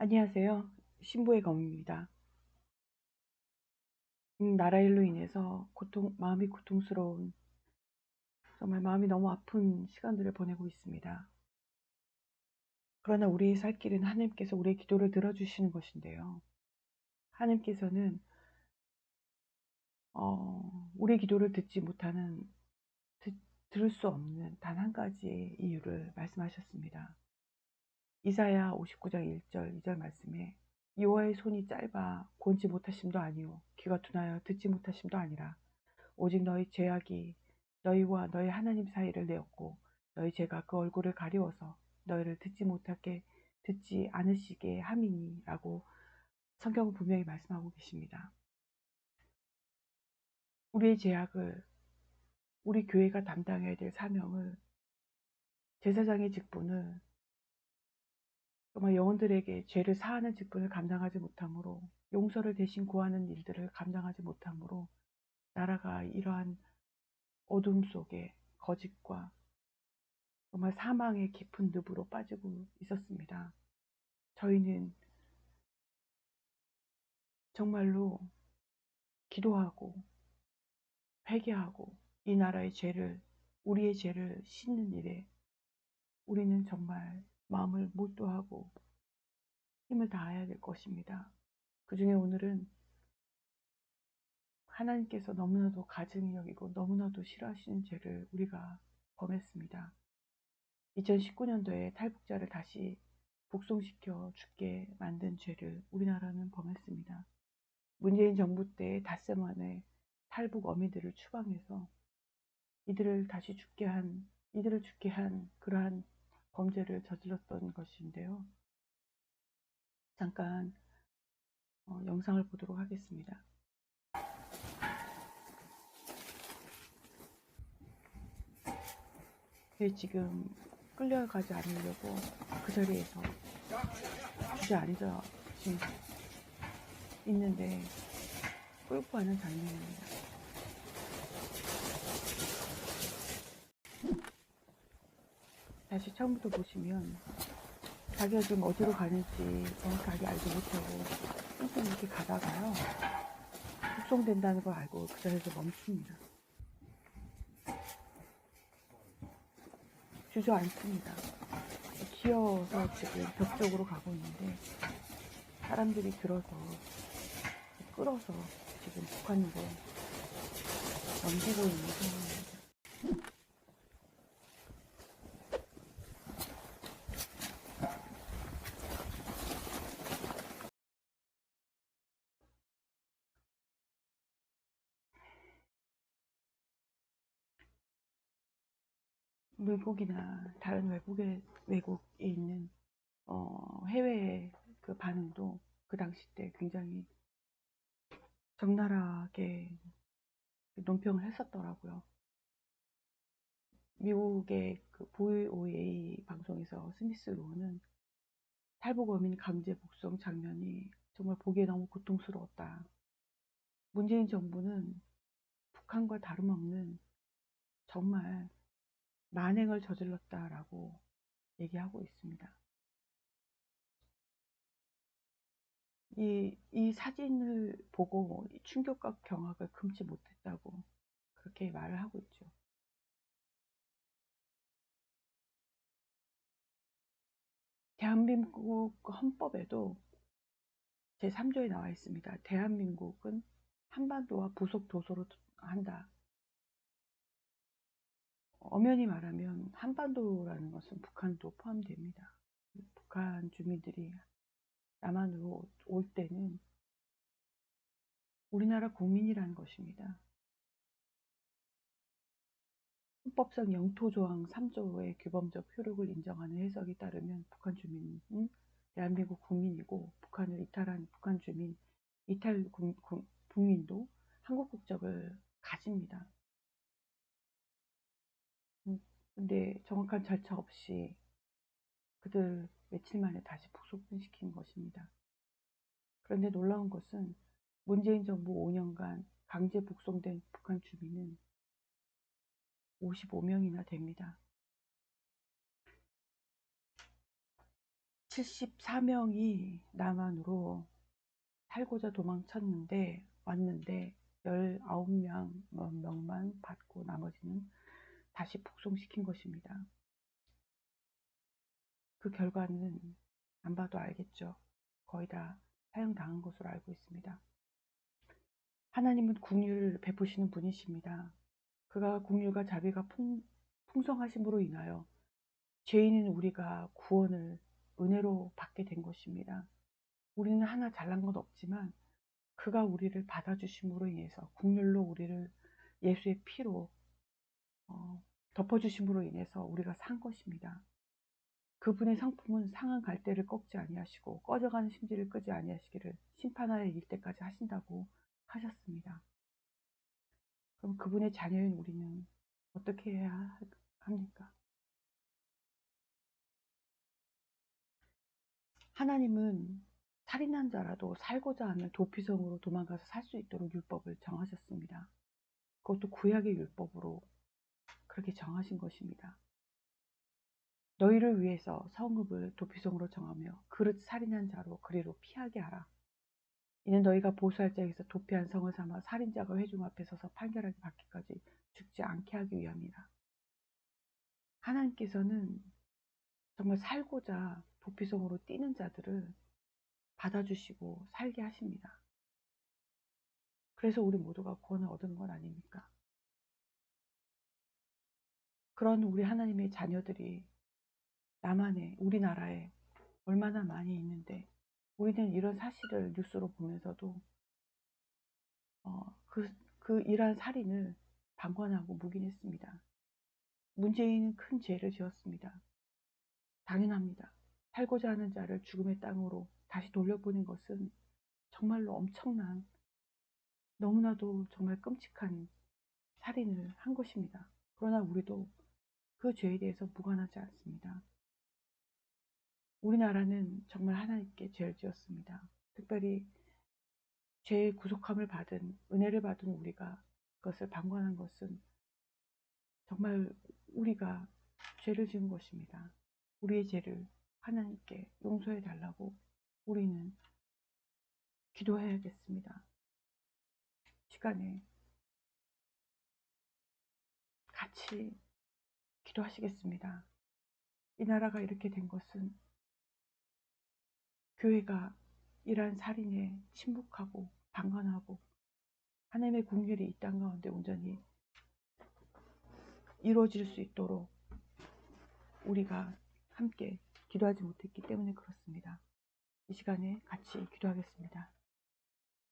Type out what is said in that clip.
안녕하세요. 신부의 검입니다. 나라 일로 인해서 마음이 고통스러운, 정말 마음이 너무 아픈 시간들을 보내고 있습니다. 그러나 우리의 살 길은 하나님께서 우리의 기도를 들어주시는 것인데요. 하나님께서는 우리의 기도를 들을 수 없는 단 한 가지의 이유를 말씀하셨습니다. 이사야 59장 1절 2절 말씀에 여호와의 손이 짧아 권지 못하심도 아니요 귀가 둔하여 듣지 못하심도 아니라 오직 너희 죄악이 너희와 너희 하나님 사이를 내었고 너희 죄가 그 얼굴을 가리워서 너희를 듣지 않으시게 함이니 라고 성경은 분명히 말씀하고 계십니다. 우리의 죄악을, 우리 교회가 담당해야 될 사명을, 제사장의 직분을, 정말 영혼들에게 죄를 사하는 직분을 감당하지 못함으로, 용서를 대신 구하는 일들을 감당하지 못함으로 나라가 이러한 어둠 속에 거짓과 정말 사망의 깊은 늪으로 빠지고 있었습니다. 저희는 정말로 기도하고 회개하고 이 나라의 죄를, 우리의 죄를 씻는 일에 우리는 정말 마음을 몰두하고 힘을 다해야 될 것입니다. 그 중에 오늘은 하나님께서 너무나도 가증히 여기고 너무나도 싫어하시는 죄를 우리가 범했습니다. 2019년도에 탈북자를 다시 북송시켜 죽게 만든 죄를 우리나라는 범했습니다. 문재인 정부 때 닷새 만에 탈북 어민들을 추방해서 이들을 죽게 한 그러한 범죄를 저질렀던 것인데요. 잠깐 영상을 보도록 하겠습니다. 지금 끌려가지 않으려고 그 자리에서 주저앉아 있는데 끌고 가는 장면입니다. 다시 처음부터 보시면 자기가 지금 어디로 가는지 정확하게 알지 못하고 뚱뚱 이렇게 가다가요, 북송된다는 걸 알고 그 자리에서 멈춥니다. 주저앉습니다. 기어서 지금 벽 쪽으로 가고 있는데 사람들이 들어서 끌어서 지금 북한으로 넘기고 있는 상황입니다. 미국이나 다른 외국에 있는 해외의 그 반응도 그 당시 때 굉장히 적나라하게 논평을 했었더라고요. 미국의 그 VOA 방송에서 스미스 로우는 탈북 어민 강제 북송 장면이 정말 보기에 너무 고통스러웠다. 문재인 정부는 북한과 다름없는 정말 만행을 저질렀다라고 얘기하고 있습니다. 이 사진을 보고 충격과 경악을 금치 못했다고 그렇게 말을 하고 있죠. 대한민국 헌법에도 제3조에 나와 있습니다. 대한민국은 한반도와 부속 도서로 한다. 엄연히 말하면 한반도라는 것은 북한도 포함됩니다. 북한 주민들이 남한으로 올 때는 우리나라 국민이라는 것입니다. 헌법상 영토조항 3조의 규범적 효력을 인정하는 해석에 따르면 북한 주민은 대한민국 국민이고 북한을 이탈한 북한 주민, 국민도 한국 국적을 가집니다. 근데 정확한 절차 없이 그들 며칠 만에 다시 북송시킨 것입니다. 그런데 놀라운 것은 문재인 정부 5년간 강제 북송된 북한 주민은 55명이나 됩니다. 74명이 남한으로 살고자 도망쳤는데 왔는데 19명만 받고 나머지는 다시 북송시킨 것입니다. 그 결과는 안 봐도 알겠죠. 거의 다 사형당한 것으로 알고 있습니다. 하나님은 긍휼을 베푸시는 분이십니다. 그가 긍휼과 자비가 풍성하심으로 인하여 죄인인 우리가 구원을 은혜로 받게 된 것입니다. 우리는 하나 잘난 건 없지만 그가 우리를 받아주심으로 인해서 긍휼로 우리를 예수의 피로 덮어주심으로 인해서 우리가 산 것입니다. 그분의 성품은 상한 갈대를 꺾지 아니하시고 꺼져가는 심지를 끄지 아니하시기를 심판하여 이길 때까지 하신다고 하셨습니다. 그럼 그분의 자녀인 우리는 어떻게 해야 합니까? 하나님은 살인한 자라도 살고자 하면 도피성으로 도망가서 살 수 있도록 율법을 정하셨습니다. 그것도 구약의 율법으로 그렇게 정하신 것입니다. 너희를 위해서 성읍을 도피성으로 정하며 그릇 살인한 자로 그리로 피하게 하라. 이는 너희가 보수할 자에게서 도피한 성을 삼아 살인자가 회중 앞에 서서 판결하게 받기까지 죽지 않게 하기 위함이라. 하나님께서는 정말 살고자 도피성으로 뛰는 자들을 받아주시고 살게 하십니다. 그래서 우리 모두가 구원을 얻은 건 아닙니까? 그런 우리 하나님의 자녀들이 남한에, 우리나라에 얼마나 많이 있는데 우리는 이런 사실을 뉴스로 보면서도 그 이러한 살인을 방관하고 묵인했습니다. 문재인은 큰 죄를 지었습니다. 당연합니다. 살고자 하는 자를 죽음의 땅으로 다시 돌려보낸 것은 정말로 엄청난, 너무나도 정말 끔찍한 살인을 한 것입니다. 그러나 우리도 그 죄에 대해서 무관하지 않습니다. 우리나라는 정말 하나님께 죄를 지었습니다. 특별히 죄의 구속함을 받은, 은혜를 받은 우리가 그것을 방관한 것은 정말 우리가 죄를 지은 것입니다. 우리의 죄를 하나님께 용서해 달라고 우리는 기도해야겠습니다. 시간에 같이 기도하시겠습니다. 이 나라가 이렇게 된 것은 교회가 이러한 살인에 침묵하고 방관하고 하나님의 긍휼이 이 땅 가운데 온전히 이루어질 수 있도록 우리가 함께 기도하지 못했기 때문에 그렇습니다. 이 시간에 같이 기도하겠습니다.